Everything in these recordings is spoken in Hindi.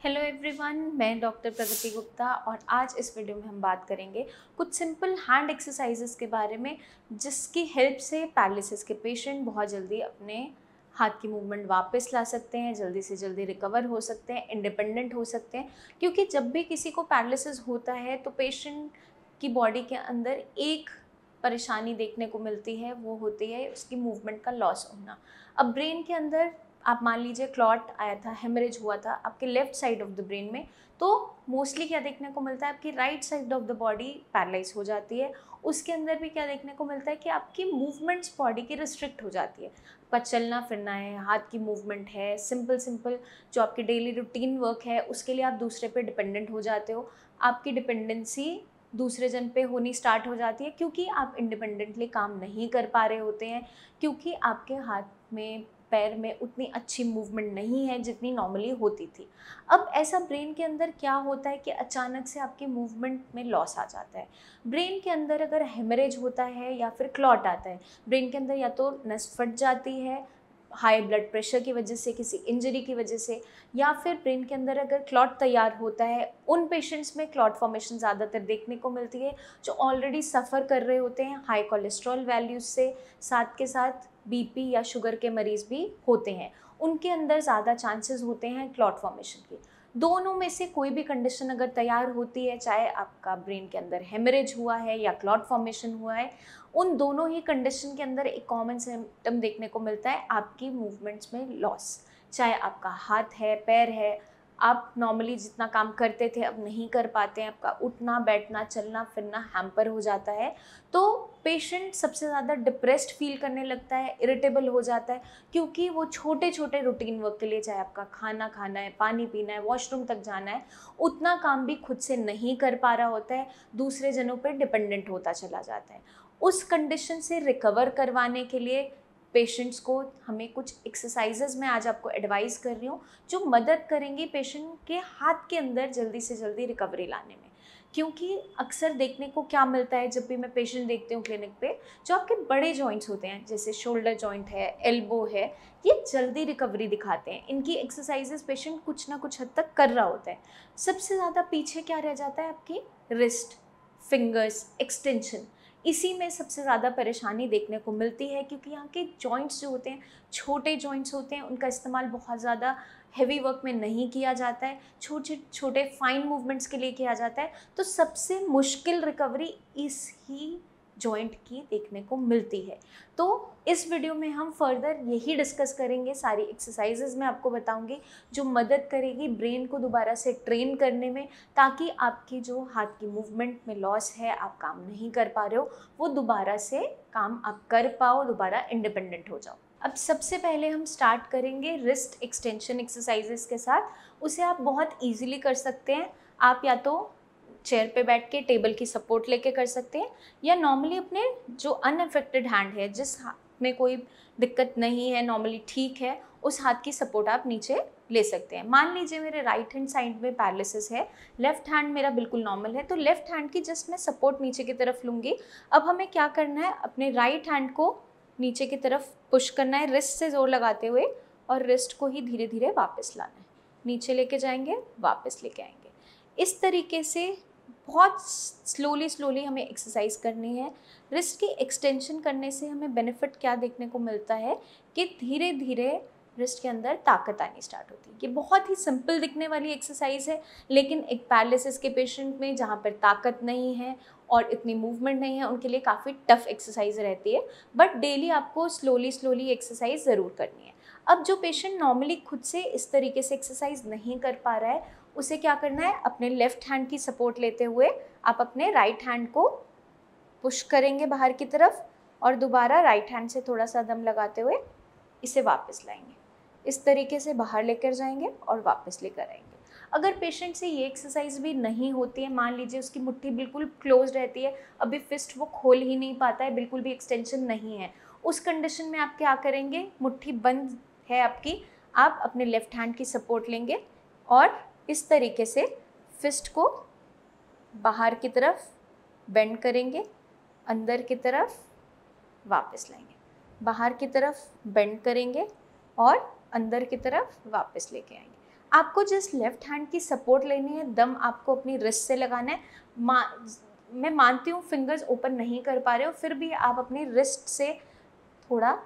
हेलो एवरीवन, मैं डॉक्टर प्रगति गुप्ता और आज इस वीडियो में हम बात करेंगे कुछ सिंपल हैंड एक्सरसाइजेस के बारे में जिसकी हेल्प से पैरालिसिस के पेशेंट बहुत जल्दी अपने हाथ की मूवमेंट वापस ला सकते हैं, जल्दी से जल्दी रिकवर हो सकते हैं, इंडिपेंडेंट हो सकते हैं। क्योंकि जब भी किसी को पैरालिसिस होता है तो पेशेंट की बॉडी के अंदर एक परेशानी देखने को मिलती है, वो होती है उसकी मूवमेंट का लॉस होना। अब ब्रेन के अंदर आप मान लीजिए क्लॉट आया था, हेमरेज हुआ था आपके left side of the brain में, तो मोस्टली क्या देखने को मिलता है, आपकी right side of the body paralyse हो जाती है। उसके अंदर भी क्या देखने को मिलता है कि आपकी मूवमेंट्स बॉडी की रिस्ट्रिक्ट हो जाती है। आपका चलना फिरना है, हाथ की मूवमेंट है, सिंपल सिंपल जो आपकी डेली रूटीन वर्क है उसके लिए आप दूसरे पे डिपेंडेंट हो जाते हो। आपकी डिपेंडेंसी दूसरे जन पे होनी स्टार्ट हो जाती है क्योंकि आप इंडिपेंडेंटली काम नहीं कर पा रहे होते हैं, क्योंकि आपके हाथ में पैर में उतनी अच्छी मूवमेंट नहीं है जितनी नॉर्मली होती थी। अब ऐसा ब्रेन के अंदर क्या होता है कि अचानक से आपकी मूवमेंट में लॉस आ जाता है। ब्रेन के अंदर अगर हेमरेज होता है या फिर क्लॉट आता है, ब्रेन के अंदर या तो नस फट जाती है हाई ब्लड प्रेशर की वजह से, किसी इंजरी की वजह से, या फिर ब्रेन के अंदर अगर क्लॉट तैयार होता है, उन पेशेंट्स में क्लॉट फॉर्मेशन ज़्यादातर देखने को मिलती है जो ऑलरेडी सफ़र कर रहे होते हैं हाई कोलेस्ट्रॉल वैल्यूज़ से, साथ के साथ बीपी या शुगर के मरीज़ भी होते हैं, उनके अंदर ज़्यादा चांसेस होते हैं क्लॉट फॉर्मेशन की। दोनों में से कोई भी कंडीशन अगर तैयार होती है, चाहे आपका ब्रेन के अंदर हेमरेज हुआ है या क्लॉट फॉर्मेशन हुआ है, उन दोनों ही कंडीशन के अंदर एक कॉमन सिम्टम देखने को मिलता है आपकी मूवमेंट्स में लॉस। चाहे आपका हाथ है, पैर है, आप नॉर्मली जितना काम करते थे अब नहीं कर पाते हैं, आपका उठना बैठना चलना फिरना हैम्पर हो जाता है, तो पेशेंट सबसे ज़्यादा डिप्रेस्ड फील करने लगता है, इरिटेबल हो जाता है, क्योंकि वो छोटे छोटे रूटीन वर्क के लिए, चाहे आपका खाना खाना है, पानी पीना है, वॉशरूम तक जाना है, उतना काम भी खुद से नहीं कर पा रहा होता है, दूसरे जनों पर डिपेंडेंट होता चला जाता है। उस कंडीशन से रिकवर करवाने के लिए पेशेंट्स को हमें कुछ एक्सरसाइजेज मैं आज आपको एडवाइस कर रही हूँ जो मदद करेंगी पेशेंट के हाथ के अंदर जल्दी से जल्दी रिकवरी लाने में। क्योंकि अक्सर देखने को क्या मिलता है, जब भी मैं पेशेंट देखती हूँ क्लिनिक पे, जो आपके बड़े जॉइंट्स होते हैं जैसे शोल्डर जॉइंट है, एल्बो है, ये जल्दी रिकवरी दिखाते हैं। इनकी एक्सरसाइजेज पेशेंट कुछ ना कुछ हद तक कर रहा होता है। सबसे ज़्यादा पीछे क्या रह जाता है, आपकी रिस्ट, फिंगर्स, एक्सटेंशन, इसी में सबसे ज़्यादा परेशानी देखने को मिलती है, क्योंकि यहाँ के जॉइंट्स जो होते हैं छोटे जॉइंट्स होते हैं, उनका इस्तेमाल बहुत ज़्यादा हैवी वर्क में नहीं किया जाता है, छोटे छोटे फाइन मूवमेंट्स के लिए किया जाता है। तो सबसे मुश्किल रिकवरी इस ही जॉइंट की देखने को मिलती है। तो इस वीडियो में हम फर्दर यही डिस्कस करेंगे, सारी एक्सरसाइजेज मैं आपको बताऊंगी जो मदद करेगी ब्रेन को दोबारा से ट्रेन करने में, ताकि आपकी जो हाथ की मूवमेंट में लॉस है, आप काम नहीं कर पा रहे हो, वो दोबारा से काम आप कर पाओ, दोबारा इंडिपेंडेंट हो जाओ। अब सबसे पहले हम स्टार्ट करेंगे रिस्ट एक्सटेंशन एक्सरसाइजेस के साथ। उसे आप बहुत ईजिली कर सकते हैं। आप या तो चेयर पे बैठ के टेबल की सपोर्ट लेके कर सकते हैं, या नॉर्मली अपने जो अनअफेक्टेड हैंड है, जिस हाथ में कोई दिक्कत नहीं है, नॉर्मली ठीक है, उस हाथ की सपोर्ट आप नीचे ले सकते हैं। मान लीजिए मेरे राइट हैंड साइड में पैरालिसिस है, लेफ्ट हैंड मेरा बिल्कुल नॉर्मल है, तो लेफ्ट हैंड की जस्ट मैं सपोर्ट नीचे की तरफ लूँगी। अब हमें क्या करना है, अपने राइट हैंड को नीचे की तरफ पुश करना है रिस्ट से ज़ोर लगाते हुए, और रिस्ट को ही धीरे धीरे वापस लाना है। नीचे लेके जाएंगे, वापस लेके आएंगे। इस तरीके से बहुत स्लोली हमें एक्सरसाइज करनी है। रिस्ट की एक्सटेंशन करने से हमें बेनिफिट क्या देखने को मिलता है कि धीरे धीरे रिस्ट के अंदर ताकत आनी स्टार्ट होती है। ये बहुत ही सिंपल दिखने वाली एक्सरसाइज है, लेकिन एक पैरालिसिस के पेशेंट में जहाँ पर ताकत नहीं है और इतनी मूवमेंट नहीं है, उनके लिए काफ़ी टफ एक्सरसाइज रहती है। बट डेली आपको स्लोली एक्सरसाइज ज़रूर करनी है। अब जो पेशेंट नॉर्मली खुद से इस तरीके से एक्सरसाइज नहीं कर पा रहा है, उसे क्या करना है, अपने लेफ्ट हैंड की सपोर्ट लेते हुए आप अपने राइट हैंड को पुश करेंगे बाहर की तरफ, और दोबारा राइट हैंड से थोड़ा सा दम लगाते हुए इसे वापस लाएंगे। इस तरीके से बाहर लेकर जाएंगे और वापस लेकर आएंगे। अगर पेशेंट से ये एक्सरसाइज भी नहीं होती है, मान लीजिए उसकी मुट्ठी बिल्कुल क्लोज रहती है, अभी फिस्ट वो खोल ही नहीं पाता है, बिल्कुल भी एक्सटेंशन नहीं है, उस कंडीशन में आप क्या करेंगे, मुट्ठी बंद है आपकी, आप अपने लेफ्ट हैंड की सपोर्ट लेंगे और इस तरीके से फिस्ट को बाहर की तरफ बेंड करेंगे, अंदर की तरफ वापस लाएंगे, बाहर की तरफ बेंड करेंगे और अंदर की तरफ वापस लेके आएंगे। आपको जस्ट लेफ्ट हैंड की सपोर्ट लेनी है, दम आपको अपनी रिस्ट से लगाना है। मैं मानती हूँ फिंगर्स ओपन नहीं कर पा रहे हो, फिर भी आप अपनी रिस्ट से थोड़ा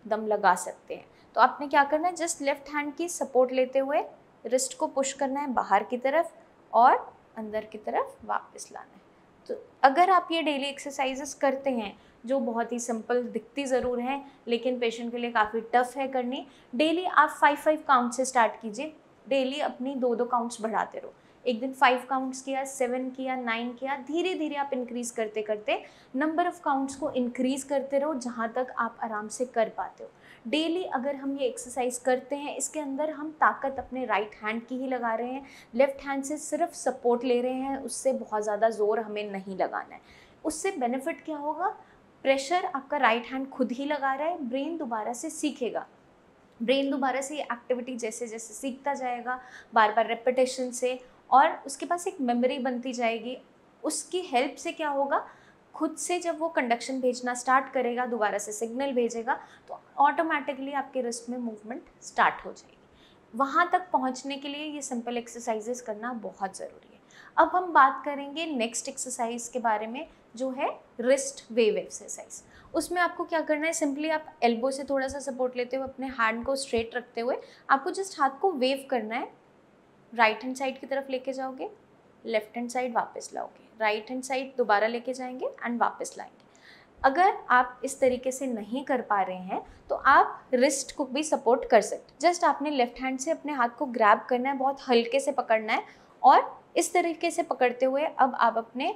दम लगा सकते हैं। तो आपने क्या करना है, जस्ट लेफ्ट हैंड की सपोर्ट लेते हुए रिस्ट को पुश करना है बाहर की तरफ और अंदर की तरफ वापस लाना है। तो अगर आप ये डेली एक्सरसाइजेस करते हैं, जो बहुत ही सिंपल दिखती ज़रूर हैं लेकिन पेशेंट के लिए काफ़ी टफ है करनी, डेली आप 5-5 काउंट से स्टार्ट कीजिए। डेली अपनी 2-2 काउंट्स बढ़ाते रहो। एक दिन 5 काउंट्स किया, 7 किया, 9 किया, धीरे धीरे आप इंक्रीज़ करते करते नंबर ऑफ़ काउंट्स को इंक्रीज़ करते रहो जहाँ तक आप आराम से कर पाते हो। डेली अगर हम ये एक्सरसाइज करते हैं, इसके अंदर हम ताकत अपने राइट हैंड की ही लगा रहे हैं, लेफ़्ट हैंड से सिर्फ सपोर्ट ले रहे हैं, उससे बहुत ज़्यादा ज़ोर हमें नहीं लगाना है। उससे बेनिफिट क्या होगा, प्रेशर आपका राइट हैंड खुद ही लगा रहा है, ब्रेन दोबारा से सीखेगा। ब्रेन दोबारा से ये एक्टिविटी जैसे जैसे सीखता जाएगा बार बार रेपिटेशन से, और उसके पास एक मेमोरी बनती जाएगी। उसकी हेल्प से क्या होगा, खुद से जब वो कंडक्शन भेजना स्टार्ट करेगा, दोबारा से सिग्नल भेजेगा, तो ऑटोमेटिकली आपके रिस्ट में मूवमेंट स्टार्ट हो जाएगी। वहाँ तक पहुँचने के लिए ये सिंपल एक्सरसाइजेस करना बहुत ज़रूरी है। अब हम बात करेंगे नेक्स्ट एक्सरसाइज के बारे में, जो है रिस्ट वेव एक्सरसाइज। उसमें आपको क्या करना है, सिंपली आप एल्बो से थोड़ा सा सपोर्ट लेते हुए अपने हैंड को स्ट्रेट रखते हुए आपको जस्ट हाथ को वेव करना है। राइट हैंड साइड की तरफ लेके जाओगे, लेफ्ट हैंड साइड वापस लाओगे, राइट हैंड साइड दोबारा लेके जाएंगे एंड वापस लाएंगे। अगर आप इस तरीके से नहीं कर पा रहे हैं तो आप रिस्ट को भी सपोर्ट कर सकते। जस्ट आपने लेफ्ट हैंड से अपने हाथ को ग्रैब करना है, बहुत हल्के से पकड़ना है, और इस तरीके से पकड़ते हुए अब आप अपने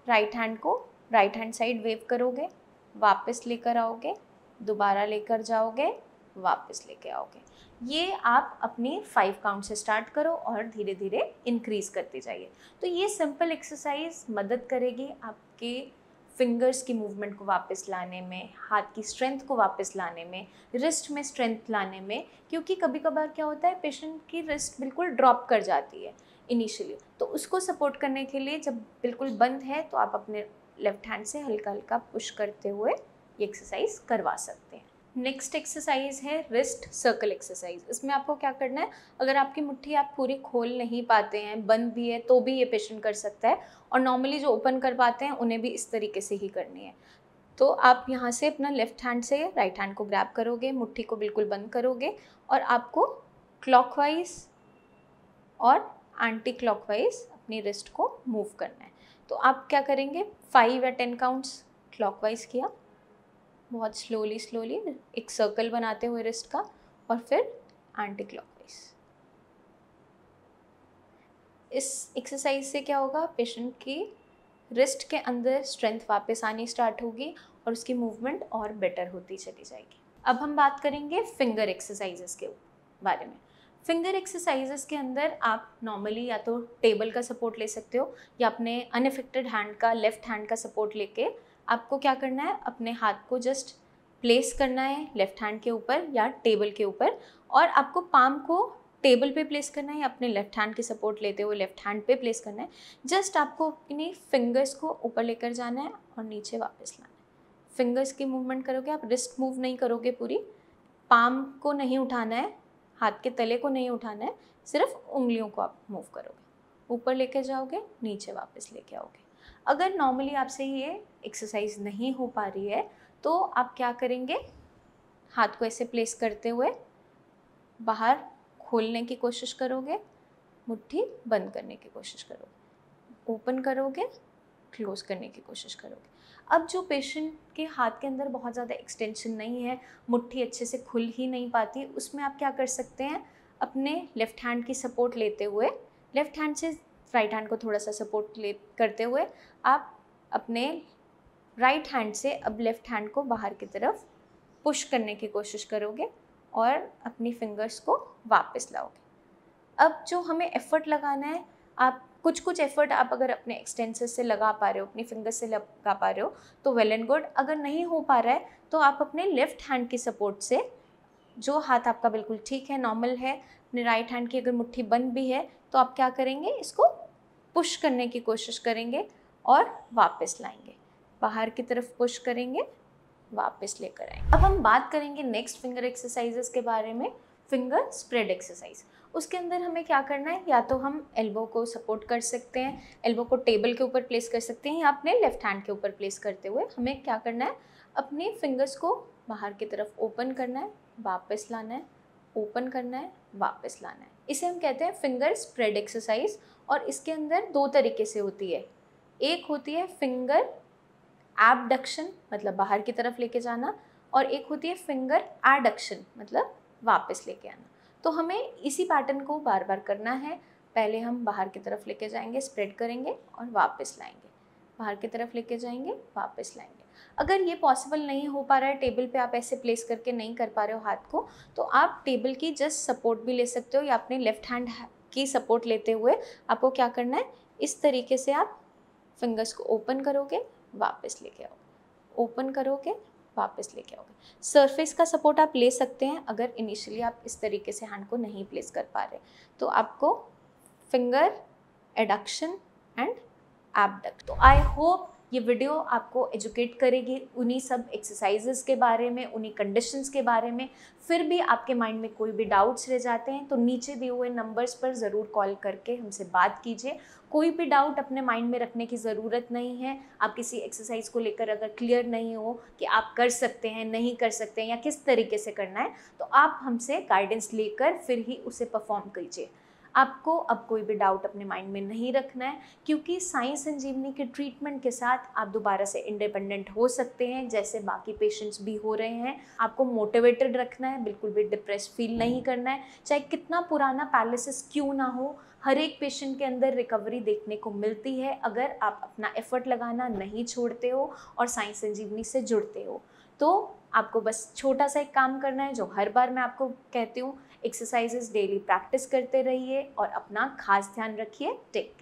राइट हैंड को राइट हैंड साइड वेव करोगे, वापस लेकर आओगे, दोबारा लेकर जाओगे, वापस लेके आओगे। ये आप अपनी 5 काउंट से स्टार्ट करो और धीरे धीरे इंक्रीज करते जाइए। तो ये सिंपल एक्सरसाइज मदद करेगी आपके फिंगर्स की मूवमेंट को वापस लाने में, हाथ की स्ट्रेंथ को वापस लाने में, रिस्ट में स्ट्रेंथ लाने में। क्योंकि कभी कभार क्या होता है, पेशेंट की रिस्ट बिल्कुल ड्रॉप कर जाती है इनिशियली, तो उसको सपोर्ट करने के लिए जब बिल्कुल बंद है तो आप अपने लेफ्ट हैंड से हल्का हल्का पुश करते हुए ये एक्सरसाइज करवा सकते हैं। नेक्स्ट एक्सरसाइज है रिस्ट सर्कल एक्सरसाइज। इसमें आपको क्या करना है, अगर आपकी मुट्ठी आप पूरी खोल नहीं पाते हैं, बंद भी है, तो भी ये पेशेंट कर सकता है, और नॉर्मली जो ओपन कर पाते हैं उन्हें भी इस तरीके से ही करनी है। तो आप यहाँ से अपना लेफ्ट हैंड से राइट हैंड को ग्रैब करोगे, मुट्ठी को बिल्कुल बंद करोगे, और आपको क्लॉकवाइज और एंटी क्लॉकवाइज अपनी रिस्ट को मूव करना है। तो आप क्या करेंगे, 5 या 10 काउंट्स क्लॉकवाइज किया, बहुत स्लोली स्लोली एक सर्कल बनाते हुए रिस्ट का, और फिर एंटी क्लॉकवाइज। इस एक्सरसाइज से क्या होगा, पेशेंट की रिस्ट के अंदर स्ट्रेंथ वापस आनी स्टार्ट होगी और उसकी मूवमेंट और बेटर होती चली जाएगी। अब हम बात करेंगे फिंगर एक्सरसाइजेस के बारे में। फिंगर एक्सरसाइजेस के अंदर आप नॉर्मली या तो टेबल का सपोर्ट ले सकते हो, या अपने अनअफेक्टेड हैंड का, लेफ्ट हैंड का सपोर्ट लेके आपको क्या करना है, अपने हाथ को जस्ट प्लेस करना है लेफ्ट हैंड के ऊपर या टेबल के ऊपर, और आपको पाम को टेबल पे प्लेस करना है या अपने लेफ्ट हैंड की सपोर्ट लेते हुए लेफ्ट हैंड पे प्लेस करना है। जस्ट आपको अपनी फिंगर्स को ऊपर लेकर जाना है और नीचे वापस लाना है। फिंगर्स की मूवमेंट करोगे आप, रिस्ट मूव नहीं करोगे पूरी, पाम को नहीं उठाना है, हाथ के तले को नहीं उठाना है, सिर्फ उंगलियों को आप मूव करोगे, ऊपर लेके जाओगे, नीचे वापस लेके आओगे। अगर नॉर्मली आपसे ये एक्सरसाइज नहीं हो पा रही है तो आप क्या करेंगे, हाथ को ऐसे प्लेस करते हुए बाहर खोलने की कोशिश करोगे, मुट्ठी बंद करने की कोशिश करोगे, ओपन करोगे, क्लोज करने की कोशिश करोगे। अब जो पेशेंट के हाथ के अंदर बहुत ज़्यादा एक्सटेंशन नहीं है, मुट्ठी अच्छे से खुल ही नहीं पाती, उसमें आप क्या कर सकते हैं, अपने लेफ़्ट हैंड की सपोर्ट लेते हुए, लेफ़्ट हैंड से राइट हैंड को थोड़ा सा सपोर्ट करते हुए आप अपने राइट हैंड से अब लेफ़्ट हैंड को बाहर की तरफ पुश करने की कोशिश करोगे और अपनी फिंगर्स को वापस लाओगे। अब जो हमें एफ़र्ट लगाना है, आप कुछ एफ़र्ट आप अगर अपने एक्सटेंसर्स से लगा पा रहे हो, अपनी फिंगर्स से लगा पा रहे हो तो वेल एंड गुड। अगर नहीं हो पा रहा है तो आप अपने लेफ़्ट हैंड की सपोर्ट से, जो हाथ आपका बिल्कुल ठीक है, नॉर्मल है, अपने राइट हैंड की अगर मुट्ठी बंद भी है तो आप क्या करेंगे, इसको पुश करने की कोशिश करेंगे और वापस लाएंगे, बाहर की तरफ पुश करेंगे, वापस लेकर आएंगे। अब हम बात करेंगे नेक्स्ट फिंगर एक्सरसाइजेस के बारे में, फिंगर स्प्रेड एक्सरसाइज। उसके अंदर हमें क्या करना है, या तो हम एल्बो को सपोर्ट कर सकते हैं, एल्बो को टेबल के ऊपर प्लेस कर सकते हैं, या अपने लेफ्ट हैंड के ऊपर प्लेस करते हुए हमें क्या करना है, अपने फिंगर्स को बाहर की तरफ ओपन करना है, वापस लाना है, ओपन करना है, वापस लाना है। इसे हम कहते हैं फिंगर स्प्रेड एक्सरसाइज। और इसके अंदर दो तरीके से होती है, एक होती है फिंगर एबडक्शन मतलब बाहर की तरफ लेके जाना, और एक होती है फिंगर एडक्शन मतलब वापस लेके आना। तो हमें इसी पैटर्न को बार बार करना है। पहले हम बाहर की तरफ लेके जाएंगे, स्प्रेड करेंगे और वापस लाएंगे, बाहर की तरफ लेके जाएंगे, वापस लाएंगे। अगर ये पॉसिबल नहीं हो पा रहा है, टेबल पे आप ऐसे प्लेस करके नहीं कर पा रहे हो हाथ को, तो आप टेबल की जस्ट सपोर्ट भी ले सकते हो, या अपने लेफ्ट हैंड की सपोर्ट लेते हुए आपको क्या करना है, इस तरीके से आप फिंगर्स को ओपन करोगे, वापस लेके आओगे, ओपन करोगे, वापस लेके आओगे। सरफेस का सपोर्ट आप ले सकते हैं अगर इनिशियली आप इस तरीके से हैंड को नहीं प्लेस कर पा रहे, तो आपको फिंगर एडक्शन एंड एबडक्ट। तो आई होप ये वीडियो आपको एजुकेट करेगी उन्हीं सब एक्सरसाइजेस के बारे में, उन्हीं कंडीशंस के बारे में। फिर भी आपके माइंड में कोई भी डाउट्स रह जाते हैं तो नीचे दिए हुए नंबर्स पर ज़रूर कॉल करके हमसे बात कीजिए। कोई भी डाउट अपने माइंड में रखने की ज़रूरत नहीं है। आप किसी एक्सरसाइज को लेकर अगर क्लियर नहीं हो कि आप कर सकते हैं, नहीं कर सकते हैं, या किस तरीके से करना है, तो आप हमसे गाइडेंस लेकर फिर ही उसे परफॉर्म कीजिए। आपको अब कोई भी डाउट अपने माइंड में नहीं रखना है, क्योंकि साई संजीवनी के ट्रीटमेंट के साथ आप दोबारा से इंडिपेंडेंट हो सकते हैं, जैसे बाकी पेशेंट्स भी हो रहे हैं। आपको मोटिवेटेड रखना है, बिल्कुल भी डिप्रेस फील नहीं करना है। चाहे कितना पुराना पैरालिसिस क्यों ना हो, हर एक पेशेंट के अंदर रिकवरी देखने को मिलती है अगर आप अपना एफर्ट लगाना नहीं छोड़ते हो और साई संजीवनी से जुड़ते हो। तो आपको बस छोटा सा एक काम करना है, जो हर बार मैं आपको कहती हूँ, एक्सरसाइजेस डेली प्रैक्टिस करते रहिए और अपना खास ध्यान रखिए। Take care.